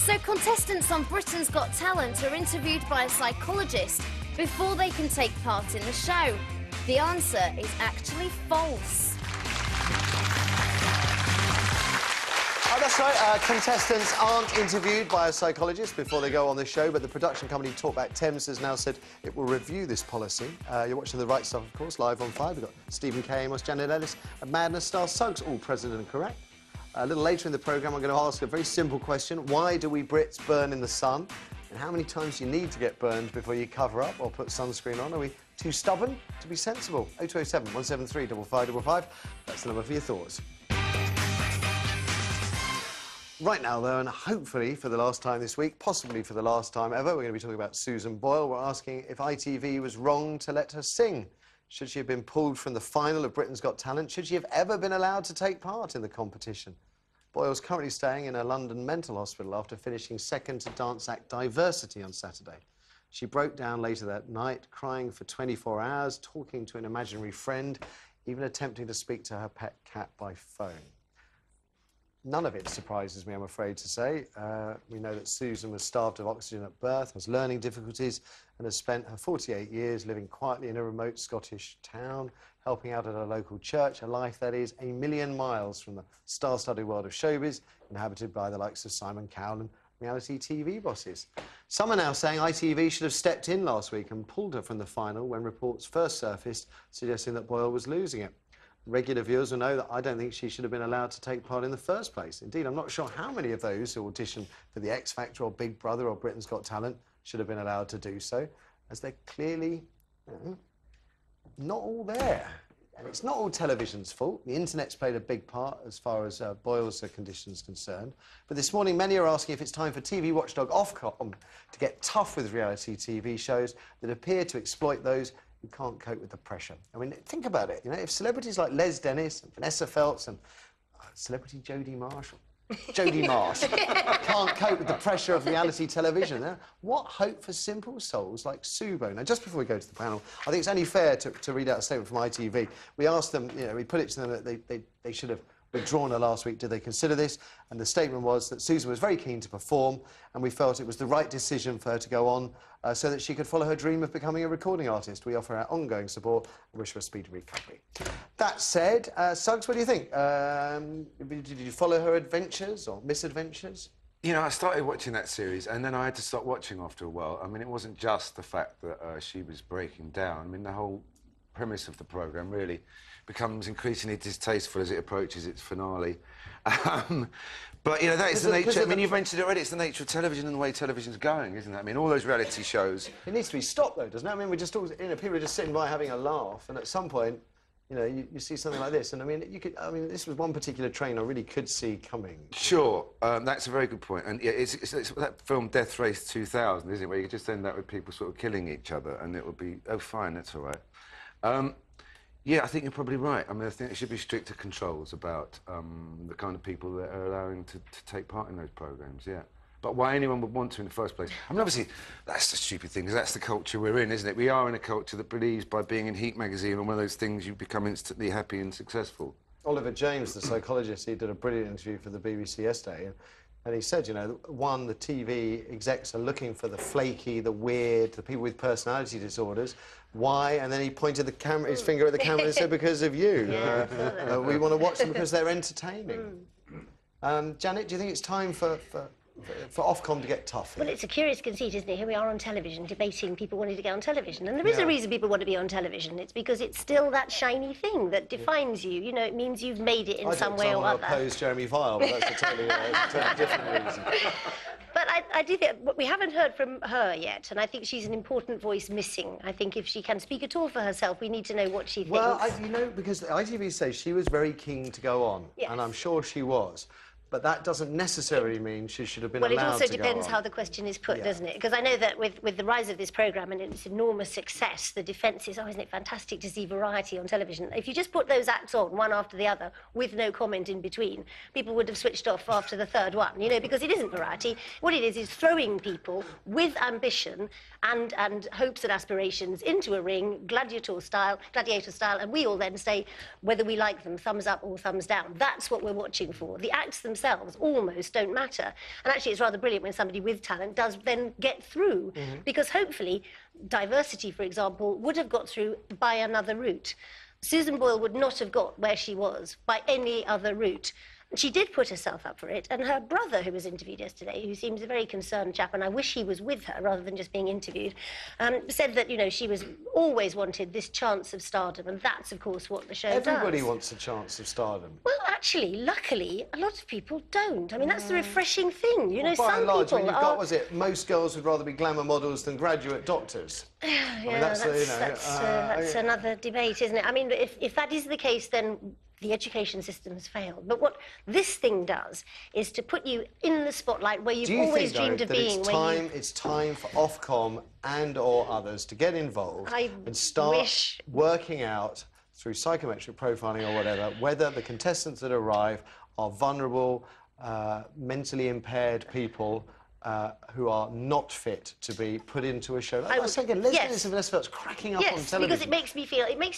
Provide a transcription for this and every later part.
So contestants on Britain's Got Talent are interviewed by a psychologist before they can take part in the show. The answer is actually false. Oh, that's right. Contestants aren't interviewed by a psychologist before they go on the show, but the production company Talkback Thames has now said it will review this policy. You're watching The Right Stuff, of course, live on 5. We've got Stephen K. Amos, Janet Ellis and Madness star Suggs, all present and correct. A little later in the programme, I'm going to ask a very simple question. Why do we Brits burn in the sun? And how many times do you need to get burned before you cover up or put sunscreen on? Are we too stubborn to be sensible? 0207 173 5555. That's the number for your thoughts. Right now, though, and hopefully for the last time this week, possibly for the last time ever, we're going to be talking about Susan Boyle. We're asking if ITV was wrong to let her sing. Should she have been pulled from the final of Britain's Got Talent? Should she have ever been allowed to take part in the competition? Boyle's currently staying in a London mental hospital after finishing second to dance act Diversity on Saturday. She broke down later that night, crying for 24 hours, talking to an imaginary friend, even attempting to speak to her pet cat by phone. None of it surprises me, I'm afraid to say. We know that Susan was starved of oxygen at birth, has learning difficulties, and has spent her 48 years living quietly in a remote Scottish town, helping out at a local church, a life that is a million miles from the star-studded world of showbiz, inhabited by the likes of Simon Cowell and reality TV bosses. Some are now saying ITV should have stepped in last week and pulled her from the final when reports first surfaced suggesting that Boyle was losing it. Regular viewers will know that I don't think she should have been allowed to take part in the first place. Indeed, I'm not sure how many of those who auditioned for the X Factor or Big Brother or Britain's Got Talent should have been allowed to do so, as they're clearly not all there. And it's not all television's fault. The internet's played a big part as far as Boyle's condition is concerned. But this morning, many are asking if it's time for TV watchdog Ofcom to get tough with reality TV shows that appear to exploit those who can't cope with the pressure. I mean, think about it. You know, if celebrities like Les Dennis and Vanessa Feltz and celebrity Jodie Marsh can't cope with the pressure of reality television, what hope for simple souls like Subo? Now, just before we go to the panel, I think it's only fair to read out a statement from ITV. We asked them, you know, we put it to them that they should have withdrawn her last week. Did they consider this? And the statement was that Susan was very keen to perform, and we felt it was the right decision for her to go on so that she could follow her dream of becoming a recording artist. We offer our ongoing support and wish her a speedy recovery. That said, Suggs, what do you think? Did you follow her adventures or misadventures? You know, I started watching that series and then I had to stop watching after a while. I mean, it wasn't just the fact that she was breaking down. I mean, the whole premise of the programme really becomes increasingly distasteful as it approaches its finale. But, you know, that is the nature... I mean, you've mentioned it already, it's the nature of television and the way television's going, isn't it? I mean, all those reality shows... It needs to be stopped, though, doesn't it? I mean, we're just all... You know, people are just sitting by having a laugh, and at some point, you know, you see something like this, and, I mean, you could... I mean, this was one particular train I really could see coming. Sure, that's a very good point. And, yeah, it's that film Death Race 2000, isn't it, where you could just end up with people sort of killing each other, and it would be, oh, fine, that's all right. Yeah, I think you're probably right. I mean, I think there should be stricter controls about the kind of people that are allowing to take part in those programmes, yeah. But why anyone would want to in the first place? I mean, obviously, that's the stupid thing, because that's the culture we're in, isn't it? We are in a culture that believes by being in Heat magazine or one of those things you become instantly happy and successful. Oliver James, the psychologist, he did a brilliant interview for the BBC yesterday, and he said, you know, one, the TV execs are looking for the flaky, the weird, the people with personality disorders. Why? And then he pointed his finger at the camera and said, because of you. Yeah, we want to watch them because they're entertaining. Janet, do you think it's time for Ofcom to get tough here? Well, it's a curious conceit, isn't it? Here we are on television debating people wanting to get on television. And there is a reason people want to be on television. It's because it's still that shiny thing that defines you. You know, it means you've made it in some way or other. I oppose Jeremy Vile, but that's a totally different reason. But I do think we haven't heard from her yet, and I think she's an important voice missing. I think if she can speak at all for herself, we need to know what she thinks. Well, you know, because ITV says she was very keen to go on, and I'm sure she was. But that doesn't necessarily mean she should have been allowed to go on. Well, it also depends how the question is put, doesn't it? Because I know that with the rise of this programme and its enormous success, the defence is, oh, isn't it fantastic to see variety on television? If you just put those acts on, one after the other, with no comment in between, people would have switched off after the third one, you know, because it isn't variety. What it is throwing people with ambition and hopes and aspirations into a ring, gladiator style, and we all then say whether we like them, thumbs up or thumbs down. That's what we're watching for. The acts themselves themselves almost don't matter. And actually, it's rather brilliant when somebody with talent does then get through, because hopefully diversity, for example, would have got through by another route. Susan Boyle would not have got where she was by any other route. She did put herself up for it, and her brother, who was interviewed yesterday, who seems a very concerned chap, and I wish he was with her rather than just being interviewed, said that, you know, she was always wanted this chance of stardom, and that's, of course, what the show does. Everybody wants a chance of stardom. Well, actually, luckily, a lot of people don't. I mean, that's the refreshing thing. You know, By some and large, people when you've are... got, was it, most girls would rather be glamour models than graduate doctors. Yeah, that's another debate, isn't it? I mean, if that is the case, then the education system has failed. But what this thing does is to put you in the spotlight where you've always dreamed of being. It's time for Ofcom and/or others to get involved and start working out through psychometric profiling or whatever whether the contestants that arrive are vulnerable, mentally impaired people. Who are not fit to be put into a show. Like I say again, let's start cracking up on television. Because it makes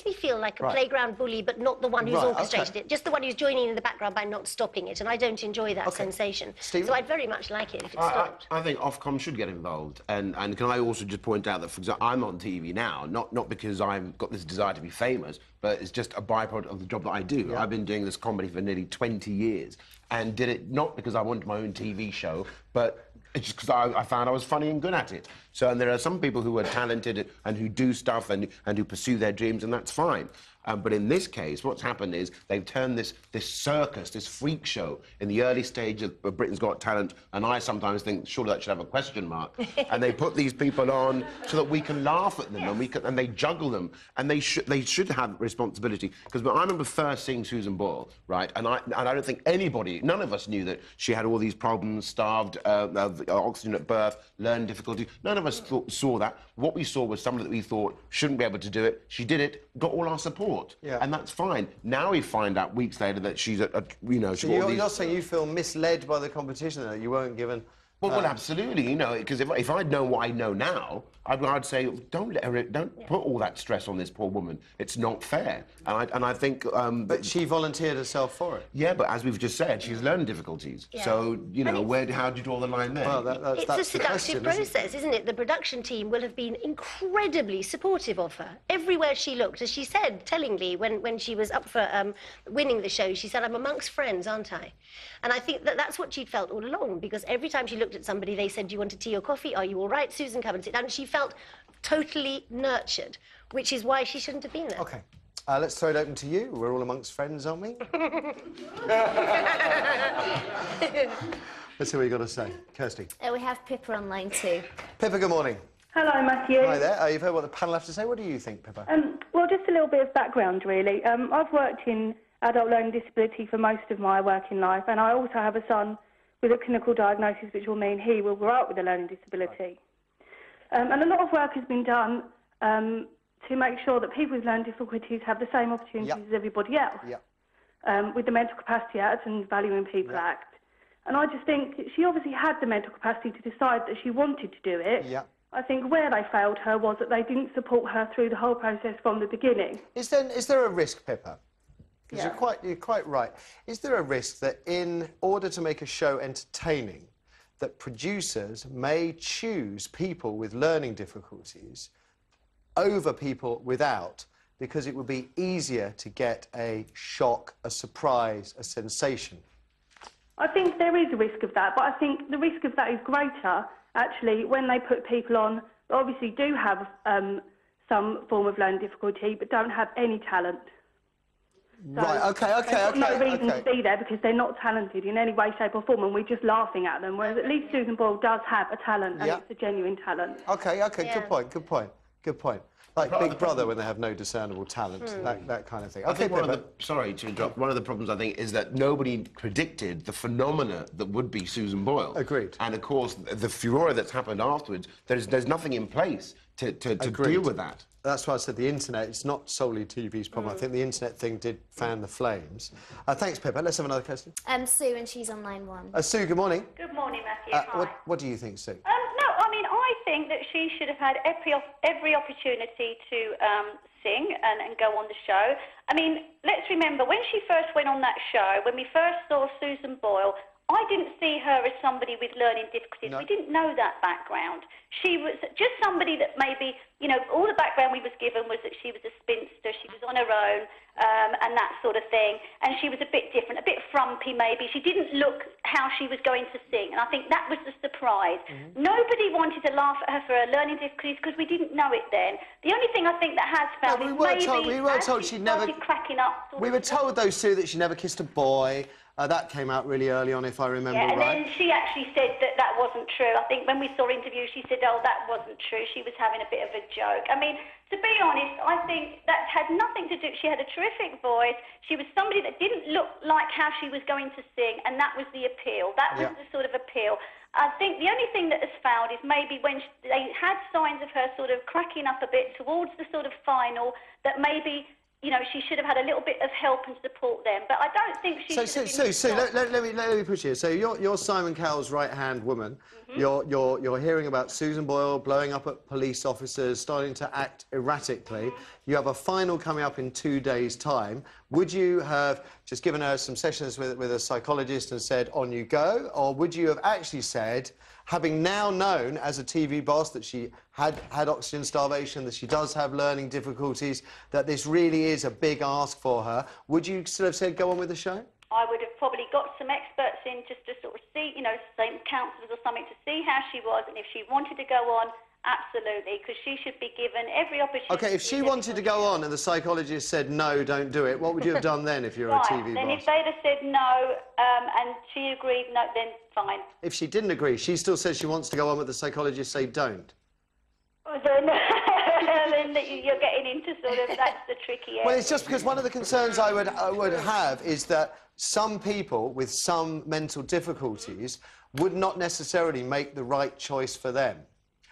me feel like a playground bully, but not the one who's orchestrated it, just the one who's joining in the background by not stopping it, and I don't enjoy that sensation. Stephen? So I'd very much like it if it stopped. I think Ofcom should get involved, and can I also just point out that, for example, I'm on TV now, not because I've got this desire to be famous, but it's just a byproduct of the job that I do. Yeah. I've been doing this comedy for nearly 20 years, and did it not because I wanted my own TV show, but it's just because I found I was funny and good at it. So, and there are some people who are talented and who do stuff and who pursue their dreams, and that's fine. But in this case, what's happened is they've turned this circus, this freak show, in the early stage of Britain's Got Talent, and I sometimes think, surely that should have a question mark. And they put these people on so that we can laugh at them, and they juggle them, and they should have responsibility. Because I remember first seeing Susan Boyle, right, and I don't think anybody, none of us knew that she had all these problems, starved, oxygen at birth, learning difficulty. None of us saw that. What we saw was somebody that we thought shouldn't be able to do it. She did it, got all our support. Yeah. And that's fine. Now we find out weeks later that she's So you're saying you feel misled by the competition, that you weren't given... Well, absolutely, you know, because if I'd known what I know now, I'd say, don't put all that stress on this poor woman. It's not fair. And I think... but she volunteered herself for it. Yeah, but as we've just said, she's learning difficulties. Yeah. So, you know, how do you draw the line there? Well, it's a seductive process, isn't it? The production team will have been incredibly supportive of her. Everywhere she looked, as she said, tellingly, when she was up for winning the show, she said, I'm amongst friends, aren't I? And I think that's what she'd felt all along, because every time she looked at somebody, they said, do you want a tea or coffee? Are you all right? Susan, come and sit down. And she felt totally nurtured, which is why she shouldn't have been there. OK. Let's throw it open to you. We're all amongst friends, aren't we? Let's see what you've got to say. Kirsty. We have Pippa on line 2. Pippa, good morning. Hello, Matthew. Hi there. You've heard what the panel have to say. What do you think, Pippa? Well, just a little bit of background, really. I've worked in adult learning disability for most of my working life, and I also have a son with a clinical diagnosis, which will mean he will grow up with a learning disability. And a lot of work has been done to make sure that people with learning difficulties have the same opportunities as everybody else, with the Mental Capacity Act and Valuing People Act. And I just think she obviously had the mental capacity to decide that she wanted to do it. I think where they failed her was that they didn't support her through the whole process from the beginning. Is there a risk, Pippa? Because you're quite right. Is there a risk that in order to make a show entertaining, that producers may choose people with learning difficulties over people without, because it would be easier to get a shock, a surprise, a sensation? I think there is a risk of that, but I think the risk of that is greater, actually, when they put people on that obviously do have some form of learning difficulty but don't have any talent. So right, OK. There's no reason to be there because they're not talented in any way, shape or form, and we're just laughing at them, whereas at least Susan Boyle does have a talent, and it's a genuine talent. OK, good point. Like Big Brother when they have no discernible talent, that kind of thing. I think sorry to interrupt, one of the problems, I think, is that nobody predicted the phenomena that would be Susan Boyle. Agreed. And, of course, the furore that's happened afterwards, there's nothing in place to deal with that. That's why I said the internet, it's not solely TV's problem. I think the internet thing did fan the flames. Thanks, Pippa. Let's have another question. Sue, and she's on line 1. Sue, good morning. Good morning, Matthew. What do you think, Sue? No, I mean, I think that she should have had every opportunity to sing and go on the show. I mean, let's remember, when she first went on that show, when we first saw Susan Boyle, I didn't see her as somebody with learning difficulties. No. We didn't know that background. She was just somebody that maybe, you know, all the background we was given was that she was a spinster, she was on her own, and that sort of thing. And she was a bit different, a bit frumpy maybe. She didn't look how she was going to sing. And I think that was the surprise. Nobody wanted to laugh at her for her learning difficulties because we didn't know it then. The only thing I think that has found is maybe we were told she'd never cracking up. We were told, though, Sue, that she never kissed a boy. That came out really early on, if I remember right. Yeah, and then she actually said that that wasn't true. I think when we saw her interview, she said, oh, that wasn't true. She was having a bit of a joke. I mean, to be honest, I think that had nothing to do... She had a terrific voice. She was somebody that didn't look like how she was going to sing, and that was the appeal. That was the sort of appeal. I think the only thing that has failed is maybe when they had signs of her sort of cracking up a bit towards the sort of final, that maybe... You know, she should have had a little bit of help and support them, but I don't think she. Sue, let me push you. So you're Simon Cowell's right-hand woman. You're hearing about Susan Boyle blowing up at police officers, starting to act erratically. You have a final coming up in 2 days' time. Would you have just given her some sessions with a psychologist and said, on you go, or would you have actually said, having now known as a TV boss that she had oxygen starvation, that she does have learning difficulties, that this really is a big ask for her, would you sort of said, go on with the show? I would have probably got some experts in just to sort of see, you know, same counsellors or something, to see how she was, and if she wanted to go on, absolutely, because she should be given every opportunity. OK, if she wanted to go on and the psychologist said, no, don't do it, what would you have done then if you were a TV boss? Then if they'd have said no and she agreed, no, then fine. If she didn't agree, she still says she wants to go on, but the psychologist say don't. Then you're getting into sort of, that's the tricky area. Well, it's just because one of the concerns I would have is that some people with some mental difficulties would not necessarily make the right choice for them.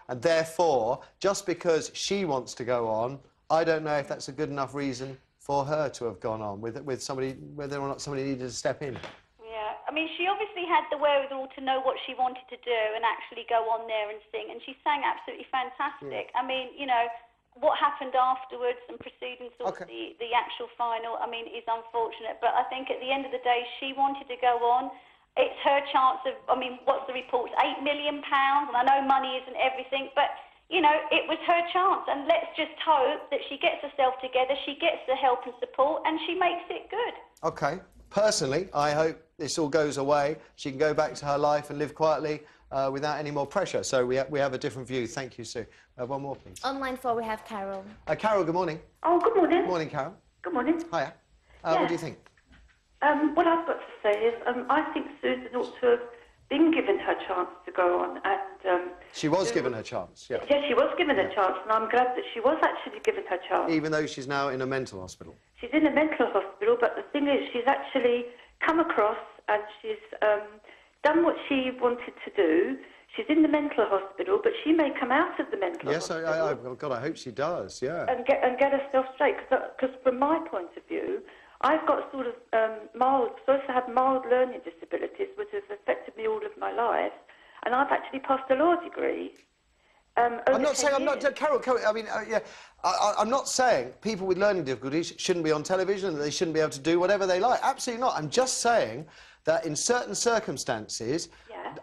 And therefore, just because she wants to go on, I don't know if that's a good enough reason for her to have gone on with somebody, whether or not somebody needed to step in. Yeah, I mean, she obviously had the wherewithal to know what she wanted to do and actually go on there and sing, and she sang absolutely fantastic. I mean, you know, what happened afterwards and proceeding towards the actual final, I mean, is unfortunate. But I think at the end of the day, she wanted to go on. It's her chance of, I mean, what's the reports, £8 million? And I know money isn't everything, but, you know, it was her chance. And let's just hope that she gets herself together, she gets the help and support, and she makes it good. OK. Personally, I hope this all goes away. She can go back to her life and live quietly without any more pressure. So we have a different view. Thank you, Sue. One more, please. On line 4, we have Carol. Carol, good morning. Oh, good morning. Good morning, Carol. Good morning. Hiya. What do you think? What I've got to say is I think Susan ought to have been given her chance to go on. And she was given her chance, yeah. Yes, she was given her chance, and I'm glad that she was actually given her chance. Even though she's now in a mental hospital? She's in a mental hospital, but the thing is, she's actually come across and she's done what she wanted to do. She's in the mental hospital, but she may come out of the mental hospital. Yes, God, I hope she does, yeah. And get herself straight, because from my point of view, I've got sort of supposed to have mild learning disabilities, which has affected me all of my life, and I've actually passed a law degree. I'm not saying, Carol, I mean, I'm not saying people with learning difficulties shouldn't be on television, that they shouldn't be able to do whatever they like. Absolutely not. I'm just saying that in certain circumstances,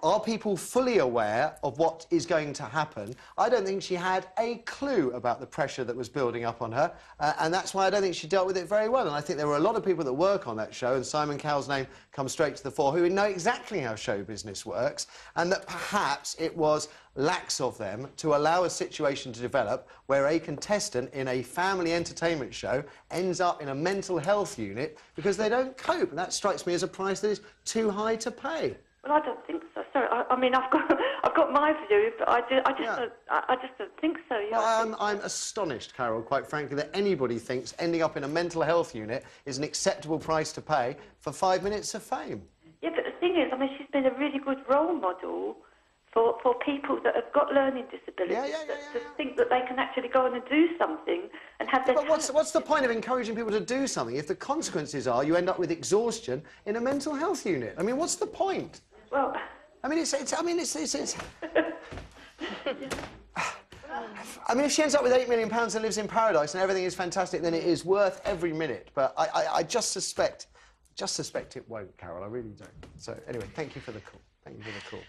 are people fully aware of what is going to happen? I don't think she had a clue about the pressure that was building up on her, and that's why I don't think she dealt with it very well. And I think there were a lot of people that work on that show, and Simon Cowell's name comes straight to the fore, who know exactly how show business works, and that perhaps it was lax of them to allow a situation to develop where a contestant in a family entertainment show ends up in a mental health unit because they don't cope. And that strikes me as a price that is too high to pay. Well, I don't think so. Sorry, I mean, I've got my view, but I just don't think so. Yeah. Well, I'm astonished, Carol, quite frankly, that anybody thinks ending up in a mental health unit is an acceptable price to pay for 5 minutes of fame. Yeah, but the thing is, I mean, she's been a really good role model for people that have got learning disabilities, to think that they can actually go on and do something and have their... But what's the point of encouraging people to do something if the consequences are you end up with exhaustion in a mental health unit? I mean, what's the point? Well... I mean, it's I mean, if she ends up with £8 million and lives in paradise and everything is fantastic, then it is worth every minute. But I just suspect it won't, Carol. I really don't. So, anyway, thank you for the call. Thank you for the call.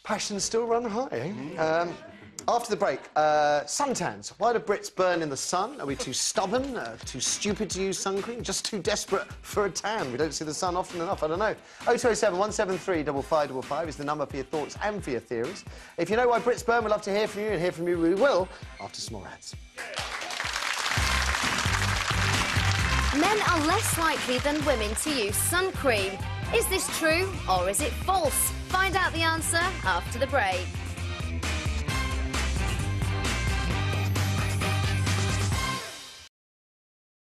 Passions still run high, eh? After the break, suntans. Why do Brits burn in the sun? Are we too stubborn, too stupid to use sun cream, just too desperate for a tan? We don't see the sun often enough, I don't know. 0207 173 5555 is the number for your thoughts and for your theories. If you know why Brits burn, we'd love to hear from you, and hear from you we will after some more ads. Men are less likely than women to use sun cream. Is this true or is it false? Find out the answer after the break.